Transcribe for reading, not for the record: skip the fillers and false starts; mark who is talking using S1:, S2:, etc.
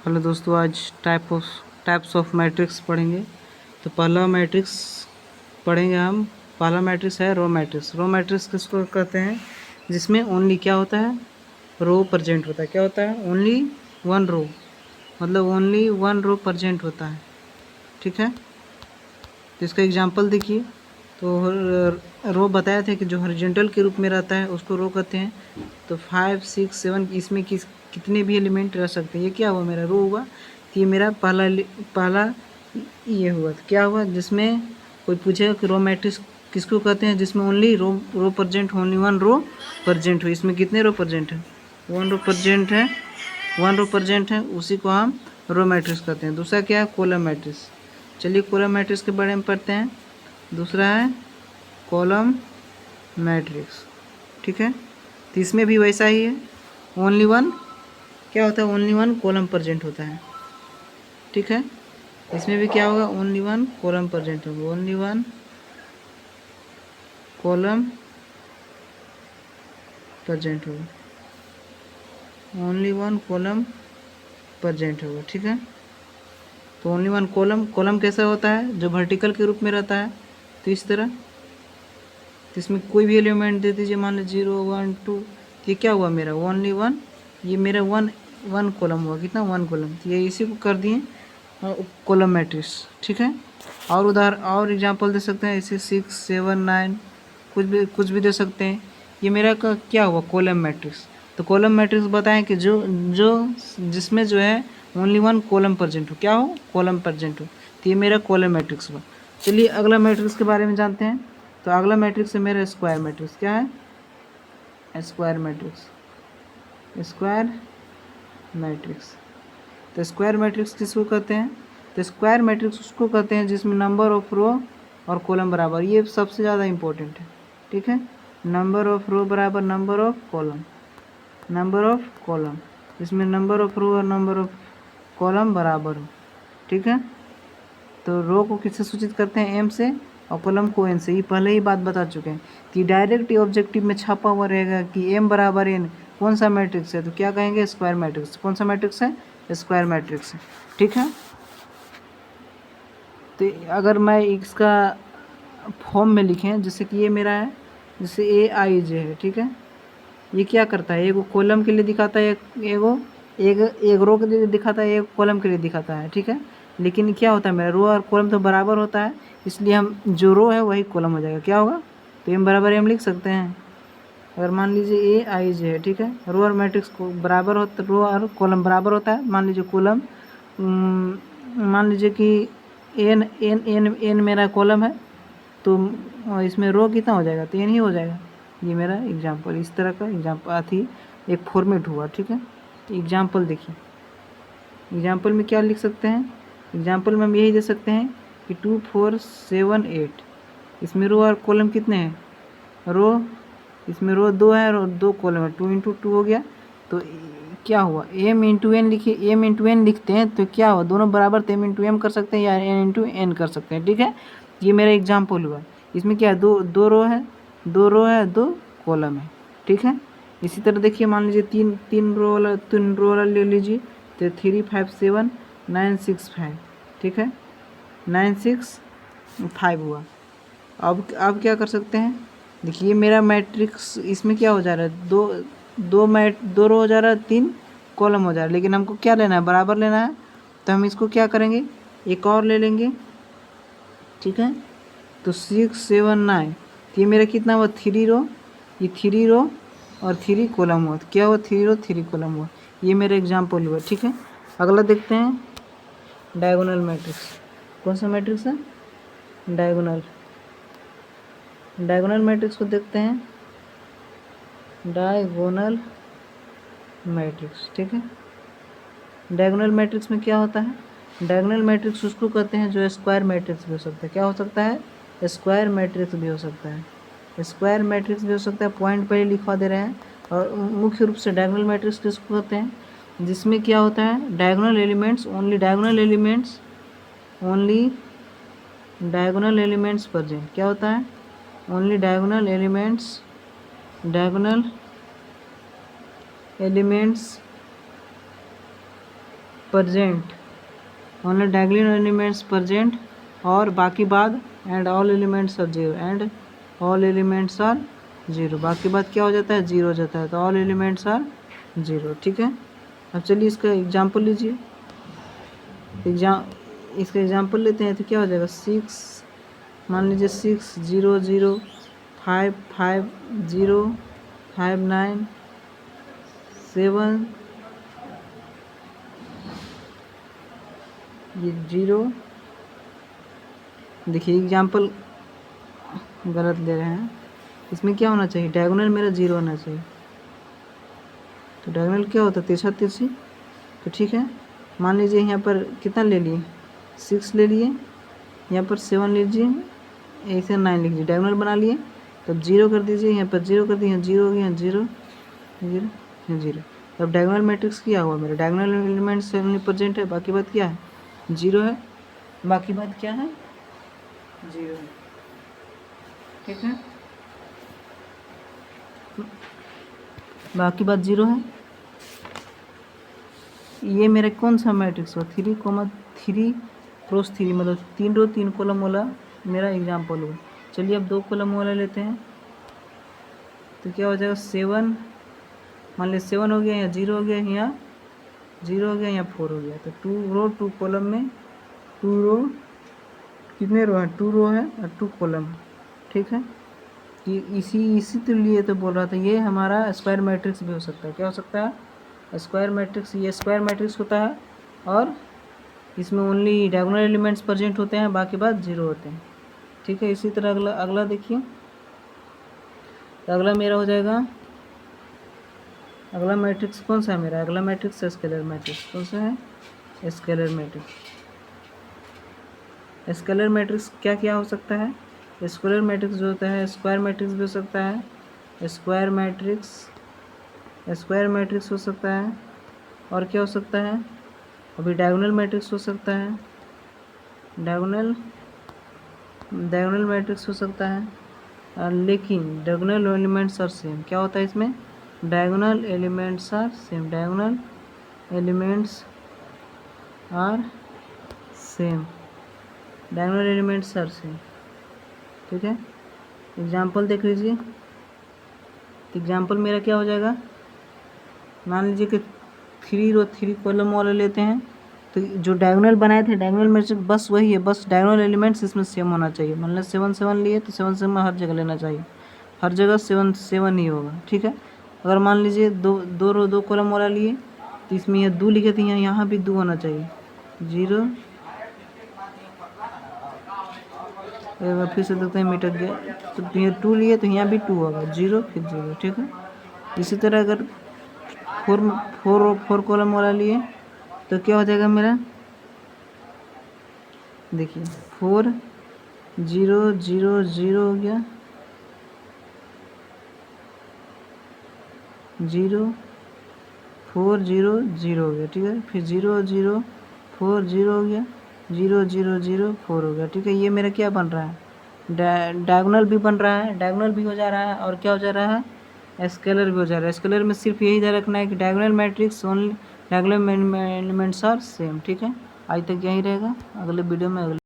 S1: Hello दोस्तों, आज types of matrix पढ़ेंगे। तो पहला मैट्रिक्स पढ़ेंगे हम। पहला मैट्रिक्स है रो मैट्रिक्स। रो मैट्रिक्स किसको कहते हैं? जिसमें ओनली क्या होता है? रो प्रेजेंट होता है। क्या होता है? ओनली वन रो, मतलब ओनली वन रो प्रेजेंट होता है। ठीक है, तो इसका एग्जांपल देखिए। तो रो बताया था कि जो हॉरिजॉन्टल के रूप में रहता है उसको रो कहते हैं। तो 5, 6, 7 इसमें कितने भी एलिमेंट रह सकते हैं। ये क्या हुआ? मेरा रो हुआ। तो ये मेरा पहला ये हुआ। तो क्या हुआ? जिसमें कोई पूछेगा कि रो मैट्रिक्स किसको कहते हैं? जिसमें ओनली रो प्रेजेंट हो, ओनली वन रो प्रेजेंट हो। इसमें कितने रो प्रेजेंट है? वन रो प्रेजेंट है। वन रो प्रेजेंट है, उसी को हम रो मैट्रिक्स कहते हैं। दूसरा क्या है? Column matrix. चलिए कॉलम मैट्रिक्स के बारे में पढ़ते हैं। दूसरा है कॉलम मैट्रिक्स। ठीक है, तो इसमें भी वैसा ही है। ओनली वन क्या होता है? ओनली वन कॉलम प्रेजेंट होता है। ठीक है, इसमें भी क्या होगा? ओनली वन कॉलम प्रेजेंट होगा। ओनली वन कॉलम प्रेजेंट होगा। ओनली वन कॉलम प्रेजेंट होगा। ठीक है, तो ओनली वन कॉलम कैसा होता है? जो वर्टिकल के रूप में रहता है। तो इस तरह, तो इसमें कोई भी एलिमेंट दे दीजिए, मान लीजिए 0, 1, 2। ये क्या हुआ? मेरा ओनली वन, ये मेरा वन कॉलम हुआ। कितना? One column. तो ये इसी को कर दिए कॉलम मैट्रिक्स। ठीक है, और एग्जांपल दे सकते हैं, ऐसे 6, 7, 9 कुछ भी दे सकते हैं। ये मेरा का क्या हुआ? Column matrix. तो कॉलम मैट्रिक्स बताएं कि जो जो जिसमें जो है ओनली वन कॉलम प्रेजेंट हो। क्या हो? कॉलम प्रेजेंट हो। तो ये मेरा कॉलम मैट्रिक्स हुआ। चलिए अगला मैट्रिक्स के बारे में जानते हैं। तो अगला मैट्रिक्स है मेरा स्क्वायर मैट्रिक्स। क्या है? Square matrix. Square matrix. तो स्क्वायर मैट्रिक्स किसको कहते हैं? तो स्क्वायर मैट्रिक्स उसको कहते हैं जिसमें नंबर ऑफ रो और कॉलम बराबर। ये सबसे ज़्यादा इम्पोर्टेंट है। ठीक है, नंबर ऑफ रो बराबर number of column. Number of column, इसमें नंबर ऑफ रो और नंबर ऑफ कॉलम बराबर हो। ठीक है, तो रो को किससे सूचित करते हैं? एम से, और कॉलम को एन से। ये पहले ही बात बता चुके हैं कि डायरेक्ट ऑब्जेक्टिव में छापा हुआ रहेगा कि एम बराबर एन कौन सा मैट्रिक्स है, तो क्या कहेंगे? Square matrix. कौन सा मैट्रिक्स है? स्क्वायर मैट्रिक्स है। ठीक है, तो अगर मैं इसका फॉर्म में लिखें, जैसे कि ये मेरा है, जैसे ए आई जे है। ठीक है, ये क्या करता है? एक कॉलम के लिए दिखाता है, एक रो के लिए दिखाता है, एक कॉलम के लिए दिखाता है। ठीक है, लेकिन क्या होता है? मेरा रो और कॉलम तो बराबर होता है, इसलिए हम जो रो है वही कॉलम हो जाएगा। क्या होगा? तो एम बराबर एम लिख सकते हैं। अगर मान लीजिए ए आई जे है, ठीक है, रो और मैट्रिक्स को बराबर होता, रो और कॉलम बराबर होता है। मान लीजिए कॉलम, मान लीजिए कि एन एन एन एन मेरा कॉलम है, तो इसमें रो कितना हो जाएगा? तो एन ही हो जाएगा। ये मेरा एग्जाम्पल, इस तरह का एग्जाम्पल आती एक फॉर्मेट हुआ। ठीक है, एग्जाम्पल देखिए। एग्जाम्पल में क्या लिख सकते हैं? एग्जाम्पल में हम यही दे सकते हैं कि 2, 4, 7, 8। इसमें रो और कॉलम कितने हैं? रो, इसमें रो 2 है और 2 कॉलम है। 2 इंटू 2 हो गया। तो क्या हुआ? एम इंटू एन लिखिए। एम इंटू एन लिखते हैं तो क्या हुआ? दोनों बराबर, तो एम इंटू एम कर सकते हैं या एन इंटू एन कर सकते हैं। ठीक है, ये मेरा एग्जाम्पल हुआ। इसमें क्या है? दो रो है, 2 कॉलम है। ठीक है, इसी तरह देखिए, मान लीजिए तीन रो वाला ले लीजिए। तो 3, 5, 7, 9, 6, 5। ठीक है, 9, 6, 5 हुआ। अब क्या कर सकते हैं? देखिए मेरा मैट्रिक्स, इसमें क्या हो जा रहा है? दो रो हो जा रहा है, 3 कॉलम हो जा रहा है, लेकिन हमको क्या लेना है? बराबर लेना है। तो हम इसको क्या करेंगे? एक और ले लेंगे। ठीक है, तो 6, 7, 9। तो ये मेरा कितना हुआ? 3 रो। ये 3 रो और 3 कॉलम हुआ। तो क्या हुआ? 3 रो 3 कॉलम हुआ। ये मेरा एग्जाम्पल हुआ। ठीक है, अगला देखते हैं, डायगोनल मैट्रिक्स। कौन सा मैट्रिक्स है? डायगोनल। डायगोनल मैट्रिक्स को देखते हैं, डायगोनल मैट्रिक्स। ठीक है, डायगोनल मैट्रिक्स में क्या होता है? डायगोनल मैट्रिक्स उसको कहते हैं जो स्क्वायर मैट्रिक्स भी हो सकता है। क्या हो सकता है? स्क्वायर मैट्रिक्स भी हो सकता है। स्क्वायर मैट्रिक्स भी हो सकता है, पॉइंट पर ही लिखवा दे रहे हैं। और मुख्य रूप से डायगोनल मैट्रिक्स किसको कहते हैं? जिसमें क्या होता है? Diagonal elements, only diagonal elements, only diagonal elements present. क्या होता है? Only diagonal elements, diagonal elements present, only diagonal elements present, और बाकी बाद and all elements are zero, and all elements are zero, बाकी बाद क्या हो जाता है, जीरो हो जाता है, तो ऑल एलिमेंट्स आर जीरो। ठीक है, अब चलिए इसका एग्जाम्पल लीजिए। इसका एग्जाम्पल लेते हैं तो क्या हो जाएगा, 6, मान लीजिए 6 0 0 5 5 0 5 9 7 ये 0। देखिए एग्जाम्पल गलत ले रहे हैं, इसमें क्या होना चाहिए, डायगोनल मेरा 0 होना चाहिए। तो डायगोनल क्या होता है, तिरछा तिरछी। तो ठीक है, मान लीजिए यहाँ पर कितना ले लिए, 6 ले लिए, यहाँ पर 7 लीजिए, ऐसे 9 लीजिए, डायगोनल बना लिए। तब 0 कर दीजिए, यहाँ पर 0 कर दिए, 0 हो गया, 0 0 0। तब डायगोनल मैट्रिक्स क्या हुआ, मेरा डायगोनल एलिमेंट्स प्रेजेंट है, बाकी बात क्या है, 0 है, बाकी बात क्या है, 0 है। ठीक है, बाकी बात 0 है। ये मेरा कौन सा मैट्रिक्स हुआ, 3,3 क्रॉस 3, मतलब 3 रो 3 कॉलम वाला मेरा एग्जाम्पल हुआ। चलिए अब 2 कॉलम वाला लेते हैं, तो क्या हो जाएगा, 7, मान लीजिए 7 हो गया, यहाँ 0 हो गया, यहाँ 0 हो गया, यहाँ 4 हो गया। तो 2 रो 2 कॉलम में 2 रो, कितने रो हैं, 2 रो है और 2 कॉलम है। ठीक है, कि इसी तो लिए तो बोल रहा था, ये हमारा स्क्वायर मैट्रिक्स भी हो सकता है। क्या हो सकता है, स्क्वायर मैट्रिक्स। ये स्क्वायर मैट्रिक्स होता है और इसमें ओनली डायगोनल एलिमेंट्स प्रेजेंट होते हैं, बाकी बात 0 होते हैं। ठीक है, इसी तरह अगला देखिए, तो अगला मेरा हो जाएगा, अगला मैट्रिक्स कौन सा है मेरा, अगला मैट्रिक्स स्केलर मैट्रिक्स। कौन सा है, स्केलर मैट्रिक्स। स्केलर मैट्रिक्स क्या क्या हो सकता है, स्केलर मैट्रिक्स जो होता है, स्क्वायर मैट्रिक्स भी हो सकता है, स्क्वायर मैट्रिक्स हो सकता है, और क्या हो सकता है, अभी डायगोनल मैट्रिक्स हो सकता है, डायगोनल मैट्रिक्स हो सकता है। लेकिन डायगोनल एलिमेंट्स आर सेम, क्या होता है इसमें, diagonal elements are same, diagonal elements are same, diagonal elements are same. ठीक है, एग्जाम्पल देख लीजिए। एग्जाम्पल मेरा क्या हो जाएगा, मान लीजिए कि 3 रो 3 कॉलम वाले लेते हैं, तो जो डायगोनल बनाए थे डायगोनल मैट्रिक्स बस वही है, बस डायगोनल एलिमेंट्स इसमें सेम होना चाहिए। मान लो 7 7 लिए तो 7 7 हर जगह लेना चाहिए, हर जगह 7 7 ही होगा। ठीक है, अगर मान लीजिए दो रो 2 कॉलम वाला लिए, तो इसमें यह 2 लिखे थे, यहाँ भी 2 होना चाहिए, 0। एक बार फिर से देखते हैं, मिटक गया, तो ये 2 लिए तो यहाँ भी 2 होगा, 0 फिर 0। ठीक है, इसी तरह अगर 4 कॉलम वाला लिए तो क्या हो जाएगा मेरा, देखिए 4 0 0 0 हो गया, 0 4 0 0 हो गया। ठीक है, फिर 0 0 4 0 हो गया, 0 0 0 4 हो गया। ठीक है, ये मेरा क्या बन रहा है, डायगोनल भी बन रहा है, डायगोनल भी हो जा रहा है, और क्या हो जा रहा है, स्केलर भी हो जा रहा है। स्केलर में सिर्फ यही ध्यान रखना है कि diagonal matrix only diagonal elements are same. ठीक है, आज तक यही रहेगा, अगले वीडियो में